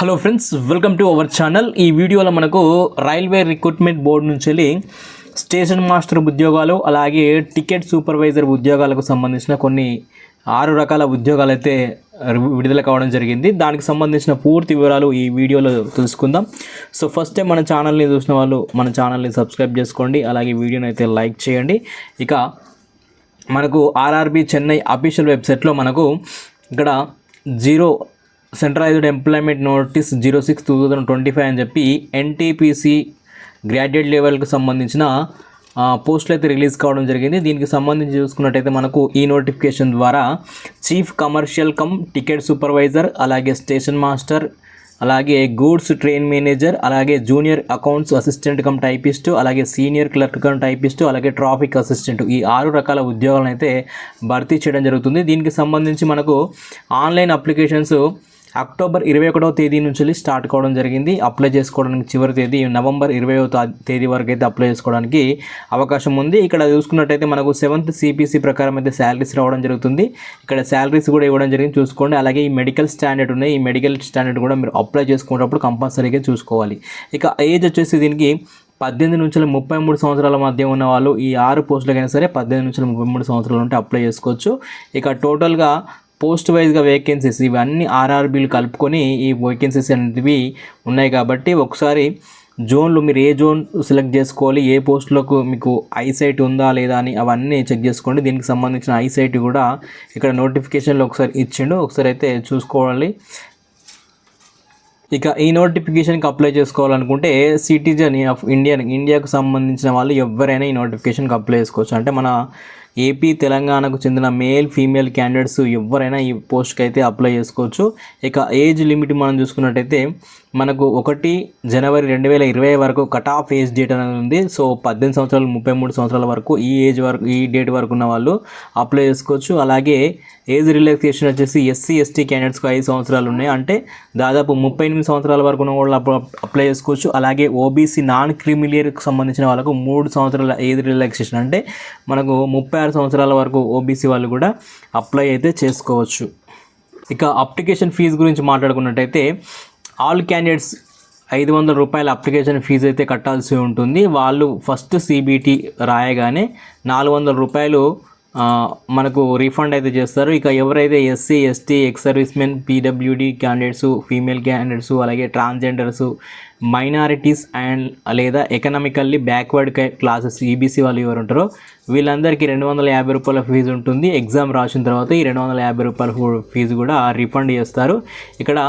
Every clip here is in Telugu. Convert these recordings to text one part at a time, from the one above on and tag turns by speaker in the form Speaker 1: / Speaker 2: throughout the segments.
Speaker 1: Hello friends, welcome to our channel. ఈ వీడియోలో మనకు రైల్వే రిక్రూట్మెంట్ బోర్డు నుంచి స్టేషన్ మాస్టర్ ఉద్యోగాలు అలాగే టికెట్ సూపర్వైజర్ ఉద్యోగాలకు సంబంధించిన కొన్ని 6 రకాల ఉద్యోగాలు అయితే విడుదల కావడం జరిగింది. దానికి సంబంధించిన పూర్తి వివరాలు ఈ వీడియోలో తెలుసుకుందాం. సో ఫస్ట్ టైం మన ఛానల్ని చూసిన వాళ్ళు మన ఛానల్ని సబ్స్క్రైబ్ చేసుకోండి, అలాగే వీడియోని అయితే లైక్ చేయండి. ఇక మనకు ఆర్ఆర్బి చెన్నై అఫీషియల్ వెబ్సైట్లో మనకు ఇక్కడ సెంట్రలైజ్డ్ ఎంప్లాయ్మెంట్ నోటీస్ 06/2025 అని చెప్పి ఎన్టీపీసీ గ్రాడ్యుయేట్ లెవెల్కి సంబంధించిన పోస్టులు అయితే రిలీజ్ కావడం జరిగింది. దీనికి సంబంధించి చూసుకున్నట్టయితే మనకు ఈ నోటిఫికేషన్ ద్వారా చీఫ్ కమర్షియల్ టికెట్ సూపర్వైజర్, అలాగే స్టేషన్ మాస్టర్, అలాగే గూడ్స్ ట్రైన్ మేనేజర్, అలాగే జూనియర్ అకౌంట్స్ అసిస్టెంట్ టైపిస్టు, అలాగే సీనియర్ క్లర్క్ టైపిస్టు, అలాగే ట్రాఫిక్ అసిస్టెంట్, ఈ 6 రకాల ఉద్యోగాలను అయితే భర్తీ చేయడం జరుగుతుంది. దీనికి సంబంధించి మనకు ఆన్లైన్ అప్లికేషన్స్ అక్టోబర్ 21వ తేదీ నుంచి స్టార్ట్ కావడం జరిగింది. అప్లై చేసుకోవడానికి చివరి తేదీ నవంబర్ 20వ తేదీ వరకు అయితే అప్లై చేసుకోవడానికి అవకాశం ఉంది. ఇక్కడ చూసుకున్నట్టయితే మనకు 7th CPC ప్రకారం అయితే శాలరీస్ రావడం జరుగుతుంది. ఇక్కడ శాలరీస్ కూడా ఇవ్వడం జరిగింది, చూసుకోండి. అలాగే ఈ మెడికల్ స్టాండర్డ్ ఉన్నాయి, ఈ మెడికల్ స్టాండర్డ్ కూడా మీరు అప్లై చేసుకునేటప్పుడు కంపల్సరీగా చూసుకోవాలి. ఇక ఏజ్ వచ్చేసి దీనికి 18 నుంచి 33 సంవత్సరాల మధ్య ఉన్న వాళ్ళు ఈ 6 పోస్టులకైనా సరే 18 నుంచి 33 సంవత్సరాలు ఉంటే అప్లై చేసుకోవచ్చు. ఇక టోటల్గా పోస్ట్ వైజ్గా వేకెన్సీస్ ఇవన్నీ ఆర్ఆర్బీలు కలుపుకొని ఈ వేకెన్సీస్ అనేవి ఉన్నాయి. కాబట్టి ఒకసారి జోన్లు మీరు ఏ జోన్ సెలెక్ట్ చేసుకోవాలి, ఏ పోస్టులకు మీకు ఐసైట్ ఉందా లేదా అని అవన్నీ చెక్ చేసుకోండి. దీనికి సంబంధించిన ఐసైట్ కూడా ఇక్కడ నోటిఫికేషన్లో ఒకసారి ఇచ్చిండు, ఒకసారి అయితే చూసుకోవాలి. ఇక ఈ నోటిఫికేషన్కి అప్లై చేసుకోవాలనుకుంటే సిటిజన్ ఆఫ్ ఇండియాకు సంబంధించిన వాళ్ళు ఎవరైనా ఈ నోటిఫికేషన్కి అప్లై చేసుకోవచ్చు. అంటే మన ఏపీ తెలంగాణకు చెందిన మేల్ ఫీమేల్ క్యాండిడేట్స్ ఎవరైనా ఈ పోస్ట్కి అయితే అప్లై చేసుకోవచ్చు. ఇక ఏజ్ లిమిట్ మనం చూసుకున్నట్టయితే మనకు 1 జనవరి 2020 వరకు కట్ ఆఫ్ ఏజ్ డేట్ అనేది ఉంది. సో 18 సంవత్సరాలు 33 సంవత్సరాల వరకు ఈ డేట్ వరకు ఉన్న వాళ్ళు అప్లై చేసుకోవచ్చు. అలాగే ఏజ్ రిలాక్సేషన్ వచ్చేసి SC/ST క్యాండిడేట్స్కి 5 సంవత్సరాలు ఉన్నాయి, అంటే దాదాపు 38 సంవత్సరాల వరకు ఉన్న వాళ్ళు అప్లై చేసుకోవచ్చు. అలాగే ఓబీసీ నాన్ క్రిమిలియర్కి సంబంధించిన వాళ్ళకు 3 సంవత్సరాల ఏజ్ రిలాక్సేషన్, అంటే మనకు 36 సంవత్సరాల వరకు ఓబీసీ వాళ్ళు కూడా అప్లై అయితే చేసుకోవచ్చు. ఇక అప్లికేషన్ ఫీజు గురించి మాట్లాడుకున్నట్టయితే ఆల్ క్యాండిడేట్స్ 500 రూపాయల అప్లికేషన్ ఫీజు అయితే కట్టాల్సి ఉంటుంది. వాళ్ళు ఫస్ట్ CBT రాయగానే 400 రూపాయలు మనకు రీఫండ్ అయితే చేస్తారు. ఇక ఎవరైతే SC/ST ex servicemen, PWD candidates, female candidates, అలాగే ట్రాన్స్జెండర్స్, మైనారిటీస్ అండ్ లేదా ఎకనామికల్లీ బ్యాక్వర్డ్ క్లాసెస్ EBC వాళ్ళు ఎవరు ఉంటారో వీళ్ళందరికీ 250 రూపాయల ఫీజు ఉంటుంది. ఎగ్జామ్ రాసిన తర్వాత ఈ 250 రూపాయల ఫీజు కూడా రీఫండ్ చేస్తారు. ఇక్కడ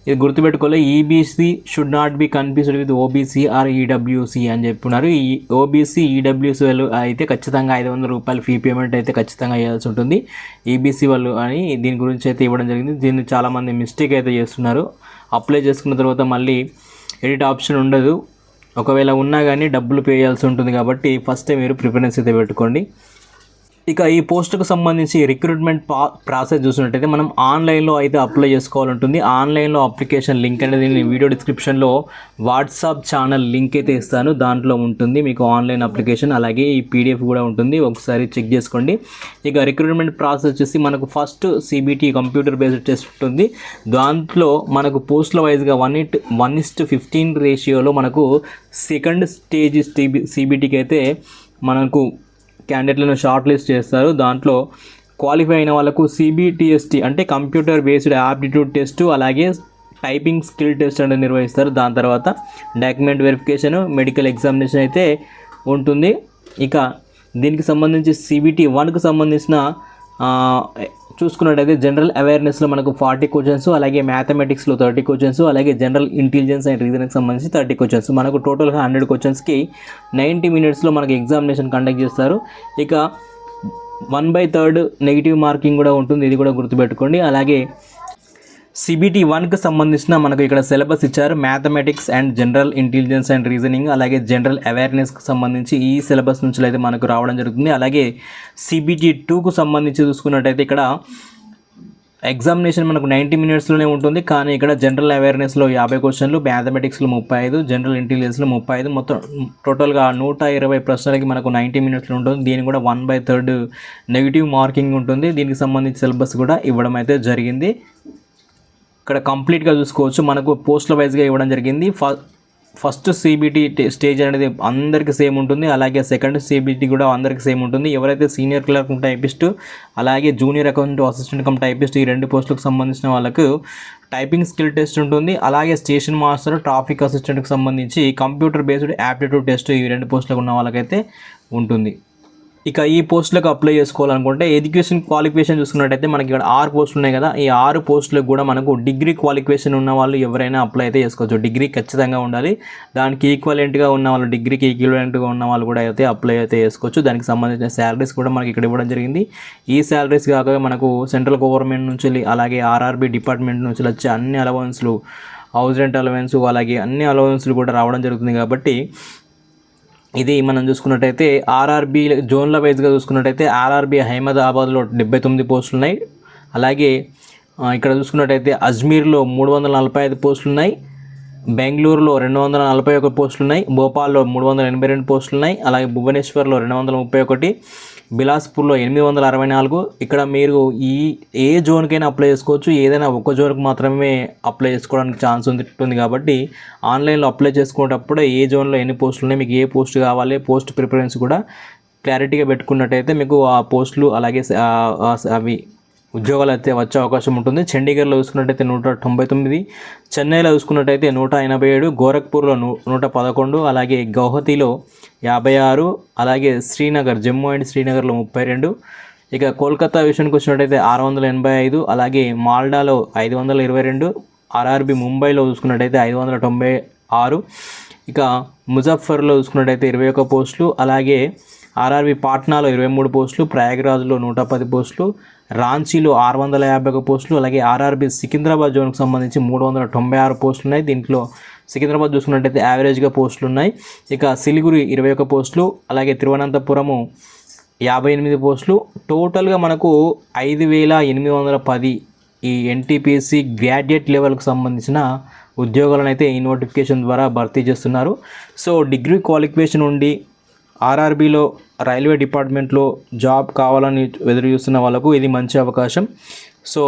Speaker 1: ఇది గుర్తుపెట్టుకోవాలి, EBC should not be confused with OBC or EWC అని చెప్పున్నారు. ఈ OBC EWC వాళ్ళు అయితే ఖచ్చితంగా 500 రూపాయల ఫీ పేమెంట్ అయితే ఖచ్చితంగా చేయాల్సి ఉంటుంది. EBC వాళ్ళు అని దీని గురించి అయితే ఇవ్వడం జరిగింది. దీన్ని చాలామంది మిస్టేక్ అయితే చేస్తున్నారు. అప్లై చేసుకున్న తర్వాత మళ్ళీ ఎడిట్ ఆప్షన్ ఉండదు, ఒకవేళ ఉన్నా కానీ డబ్బులు పే చేయాల్సి ఉంటుంది. కాబట్టి ఫస్ట్ మీరు ప్రిఫరెన్స్ అయితే పెట్టుకోండి. ఇక ఈ పోస్టుకు సంబంధించి రిక్రూట్మెంట్ ప్రాసెస్ చూసినట్టయితే మనం ఆన్లైన్లో అయితే అప్లై చేసుకోవాలంటుంది. ఆన్లైన్లో అప్లికేషన్ లింక్ అనేది నేను వీడియో డిస్క్రిప్షన్లో వాట్సాప్ ఛానల్ లింక్ అయితే ఇస్తాను, దాంట్లో ఉంటుంది మీకు ఆన్లైన్ అప్లికేషన్, అలాగే ఈ PDF కూడా ఉంటుంది, ఒకసారి చెక్ చేసుకోండి. ఇక రిక్రూట్మెంట్ ప్రాసెస్ వచ్చేసి మనకు first CBT computer based test ఉంటుంది. దాంట్లో మనకు పోస్టుల వైజ్గా 1:15 రేషియోలో మనకు సెకండ్ స్టేజ్ CBTకి అయితే మనకు క్యాండిడేట్లను షార్ట్ లిస్ట్ చేస్తారు. దాంట్లో క్వాలిఫై అయిన వాళ్ళకు CBTST అంటే కంప్యూటర్ బేస్డ్ యాప్టిట్యూడ్ టెస్ట్, అలాగే టైపింగ్ స్కిల్ టెస్ట్ అనేది నిర్వహిస్తారు. దాని తర్వాత డాక్యుమెంట్ వెరిఫికేషన్, మెడికల్ ఎగ్జామినేషన్ అయితే ఉంటుంది. ఇక దీనికి సంబంధించి CBT 1కు సంబంధించిన చూసుకున్నట్టయితే జనరల్ అవేర్నెస్లో మనకు 40 క్వశ్చన్స్, అలాగే మ్యాథమెటిక్స్లో 30 క్వశ్చన్స్, అలాగే జనరల్ ఇంటెలిజెన్స్ అండ్ రీజనింగ్కి సంబంధించి 30 క్వశ్చన్స్, మనకు టోటల్గా 100 క్వశ్చన్స్కి 90 మినిట్స్లో మనకు ఎగ్జామినేషన్ కండక్ట్ చేస్తారు. ఇక 1/3 నెగిటివ్ మార్కింగ్ కూడా ఉంటుంది, ఇది కూడా గుర్తుపెట్టుకోండి. అలాగే CBT 1కి సంబంధించిన మనకు ఇక్కడ సిలబస్ ఇచ్చారు, mathematics and general intelligence and reasoning, అలాగే జనరల్ అవేర్నెస్కి సంబంధించి ఈ సిలబస్ నుంచి అయితే మనకు రావడం జరుగుతుంది. అలాగే CBT 2కు సంబంధించి చూసుకున్నట్టయితే ఇక్కడ ఎగ్జామినేషన్ మనకు 90 మినిట్స్లోనే ఉంటుంది, కానీ ఇక్కడ జనరల్ అవేర్నెస్లో 50 క్వశ్చన్లు, మ్యాథమెటిక్స్లో 35, జనరల్ ఇంటెలిజెన్స్లో 35, మొత్తం టోటల్గా 120 ప్రశ్నలకి మనకు 90 మినిట్స్లో ఉంటుంది. దీనికి కూడా 1/3 నెగిటివ్ మార్కింగ్ ఉంటుంది. దీనికి సంబంధించి సిలబస్ కూడా ఇవ్వడం అయితే జరిగింది. ఇక్కడ కంప్లీట్గా చూసుకోవచ్చు మనకు పోస్టుల వైజ్గా ఇవ్వడం జరిగింది. ఫస్ట్ సిబిటి స్టేజ్ అనేది అందరికీ సేమ్ ఉంటుంది, అలాగే సెకండ్ సిబిటి కూడా అందరికీ సేమ్ ఉంటుంది. ఎవరైతే సీనియర్ క్లర్క్ టైపిస్ట్ అలాగే junior account assistant cum typist ఈ 2 పోస్టులకు సంబంధించిన వాళ్ళకు టైపింగ్ స్కిల్ టెస్ట్ ఉంటుంది. అలాగే స్టేషన్ మాస్టర్ ట్రాఫిక్ అసిస్టెంట్కి సంబంధించి కంప్యూటర్ బేస్డ్ యాప్టిట్యూడ్ టెస్ట్ ఈ 2 పోస్టులకు ఉన్న వాళ్ళకైతే ఉంటుంది. ఇక ఈ పోస్టులకు అప్లై చేసుకోవాలనుకుంటే ఎడ్యుకేషన్ క్వాలిఫికేషన్ చూసుకున్నట్టయితే మనకి ఇక్కడ 6 పోస్టులు ఉన్నాయి కదా, ఈ 6 పోస్టులకు కూడా మనకు డిగ్రీ క్వాలిఫికేషన్ ఉన్న వాళ్ళు ఎవరైనా అప్లై అయితే చేసుకోవచ్చు. డిగ్రీ ఖచ్చితంగా ఉండాలి, దానికి ఈక్వలెంట్గా ఉన్న వాళ్ళు, డిగ్రీకి ఈక్వలెంట్గా ఉన్న వాళ్ళు కూడా అయితే అప్లై అయితే చేసుకోవచ్చు. దానికి సంబంధించిన శాలరీస్ కూడా మనకి ఇక్కడ ఇవ్వడం జరిగింది. ఈ శాలరీస్ కాక మనకు సెంట్రల్ గవర్నమెంట్ నుంచి అలాగే ఆర్ఆర్బీ డిపార్ట్మెంట్ నుంచి వచ్చే అన్ని అలవెన్స్లు, హౌస్ రెంట్ అలవెన్స్ అలాగే అన్ని అలవెన్స్లు కూడా రావడం జరుగుతుంది. కాబట్టి ఇది మనం చూసుకున్నట్టయితే ఆర్ఆర్బీ జోన్ల వైజ్గా చూసుకున్నట్టయితే ఆర్ఆర్బీ అహ్మదాబాద్లో 79 పోస్టులు ఉన్నాయి. అలాగే ఇక్కడ చూసుకున్నట్టయితే అజ్మీర్లో 345 పోస్టులు ఉన్నాయి, బెంగళూరులో 241 పోస్టులు ఉన్నాయి, భోపాల్లో 382 పోస్టులు ఉన్నాయి, అలాగే భువనేశ్వర్లో 231, బిలాస్పూర్లో 864. ఇక్కడ మీరు ఏ జోన్కైనా అప్లై చేసుకోవచ్చు, ఏదైనా ఒక జోన్కి మాత్రమే అప్లై చేసుకోవడానికి ఛాన్స్ ఉంటుంది. కాబట్టి ఆన్లైన్లో అప్లై చేసుకునేటప్పుడే ఏ జోన్లో ఎన్ని పోస్టులు ఉన్నాయి, మీకు ఏ పోస్ట్ కావాలి, పోస్ట్ ప్రిఫరెన్స్ కూడా క్లారిటీగా పెట్టుకున్నట్టయితే మీకు ఆ పోస్టులు అలాగే అవి ఉద్యోగాలు అయితే వచ్చే అవకాశం ఉంటుంది. చండీగఢ్లో చూసుకున్నట్టయితే 199, చెన్నైలో చూసుకున్నట్టయితే 187, గోరఖ్పూర్లో 111, అలాగే గౌహతిలో 56, అలాగే శ్రీనగర్ జమ్మూ అండ్ శ్రీనగర్లో 32. ఇక కోల్కతా విషయానికి వచ్చినట్టయితే 685, అలాగే మాల్డాలో 522, ఆర్ఆర్బీ ముంబైలో చూసుకున్నట్టయితే 596, ఇక ముజఫర్లో చూసుకున్నట్టయితే 21 పోస్టులు, అలాగే ఆర్ఆర్బీ పాట్నాలో 23 పోస్టులు, ప్రయాగ్రాజ్లో 110 పోస్టులు, రాంచీలో 651 పోస్టులు, అలాగే ఆర్ఆర్బీ సికింద్రాబాద్ జోన్కి సంబంధించి 396 పోస్టులు ఉన్నాయి. దీంట్లో సికింద్రాబాద్ చూసుకున్నట్టయితే యావరేజ్గా పోస్టులు ఉన్నాయి. ఇక సిలిగురి 21 పోస్టులు, అలాగే తిరువనంతపురము 58 పోస్టులు. టోటల్గా మనకు 5810 ఈ ఎన్టీపీసీ గ్రాడ్యుయేట్ లెవెల్కి సంబంధించిన ఉద్యోగాలను అయితే ఈ నోటిఫికేషన్ ద్వారా భర్తీ చేస్తున్నారు. సో డిగ్రీ క్వాలిఫికేషన్ ఉండి ఆర్ఆర్బీలో రైల్వే డిపార్ట్మెంట్లో జాబ్ కావాలని ఎదురు చూస్తున్న వాళ్ళకు ఇది మంచి అవకాశం. సో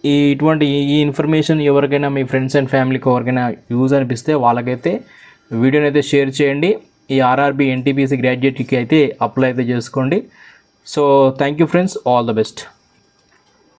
Speaker 1: ఇటువంటి ఇన్ఫర్మేషన్ ఎవరికైనా మీ ఫ్రెండ్స్ అండ్ ఫ్యామిలీకి ఎవరికైనా యూజ్ అనిపిస్తే వాళ్ళకైతే వీడియోని అయితే షేర్ చేయండి. ఈ ఆర్ఆర్బీ ఎన్టీపీసీ గ్రాడ్యుయేట్కి అయితే అప్లై అయితే చేసుకోండి. So thank you friends, all the best.